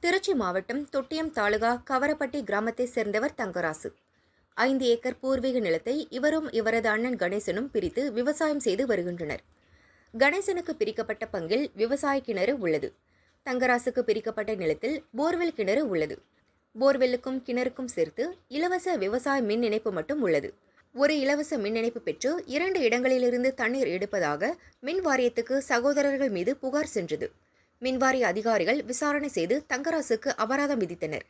திருச்சி மாவட்டம் தொட்டியம் தாலுகா கவரப்பட்டி கிராமத்தைச் சேர்ந்தவர் தங்கராசு. 5 ஏக்கர் பூர்வீக நிலத்தை இவரும் இவரது அண்ணன் கணேசனும் பிரித்து விவசாயம் செய்து வருகின்றனர். கணேசனுக்கு பிரிக்கப்பட்ட பங்கில் விவசாய கிணறு உள்ளது. தங்கராசுக்கு பிரிக்கப்பட்ட நிலத்தில் போர்வெல் கிணறு உள்ளது. போர்வெல்லுக்கும் கிணறுக்கும் சேர்த்து இலவச விவசாய மின் இணைப்பு மட்டும் உள்ளது. ஒரு இலவச மின் இணைப்பு பெற்று 2 இடங்களிலிருந்து தண்ணீர் எடுப்பதாக மின் வாரியத்துக்கு சகோதரர்கள் மீது புகார் சென்றது. மின்வாரிய அதிகாரிகள் விசாரணை செய்து தங்கராசுக்கு அபராதம் விதித்தனர்.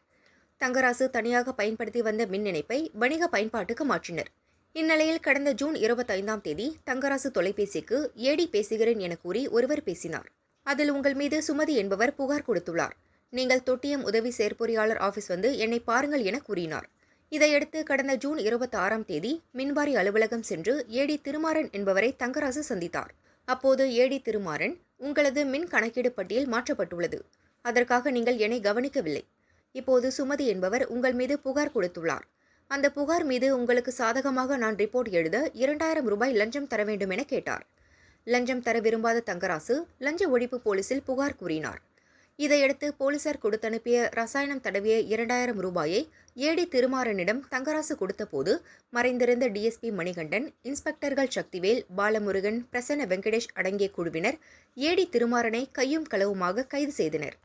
தங்கராசு தனியாக பயன்படுத்தி வந்த மின் இணைப்பை வணிக பயன்பாட்டுக்கு மாற்றினர். இந்நிலையில் கடந்த ஜூன் 25ஆம் தேதி தங்கராசு தொலைபேசிக்கு ஏடி பேசுகிறேன் என கூறி ஒருவர் பேசினார். அதில் உங்கள் மீது சுமதி என்பவர் புகார் கொடுத்துள்ளார். நீங்கள் தொட்டியம் உதவி செயற்பொறியாளர் ஆபீஸ் வந்து என்னை பாருங்கள் என கூறினார். இதையடுத்து கடந்த ஜூன் 26ஆம் தேதி மின்வாரி அலுவலகம் சென்று ஏடி திருமாறன் என்பவரை தங்கராசு சந்தித்தார். அப்போது ஏடி திருமாறன், உங்களது மின் கணக்கீடு பட்டியல் மாற்றப்பட்டுள்ளது. அதற்காக நீங்கள் என்னை கவனிக்கவில்லை. இப்போது சுமதி என்பவர் உங்கள் மீது புகார் கொடுத்துள்ளார். அந்த புகார் மீது உங்களுக்கு சாதகமாக நான் ரிப்போர்ட் எழுத 2000 ரூபாய் லஞ்சம் தர வேண்டும் என கேட்டார். லஞ்சம் தர விரும்பாத தங்கராசு லஞ்ச ஒழிப்பு போலீசில் புகார் கூறினார். இதையடுத்து போலீசார் கொடுத்தனுப்பிய ரசாயனம் தடவிய 2000 ரூபாயை ஏடி திருமாறனிடம் தங்கராசு கொடுத்தபோது மறைந்திருந்த டிஎஸ்பி மணிகண்டன், இன்ஸ்பெக்டர்கள் சக்திவேல், பாலமுருகன், பிரசன்ன வெங்கடேஷ் அடங்கிய குழுவினர் ஏடி திருமாறனை கையும் களவுமாக கைது செய்தனர்.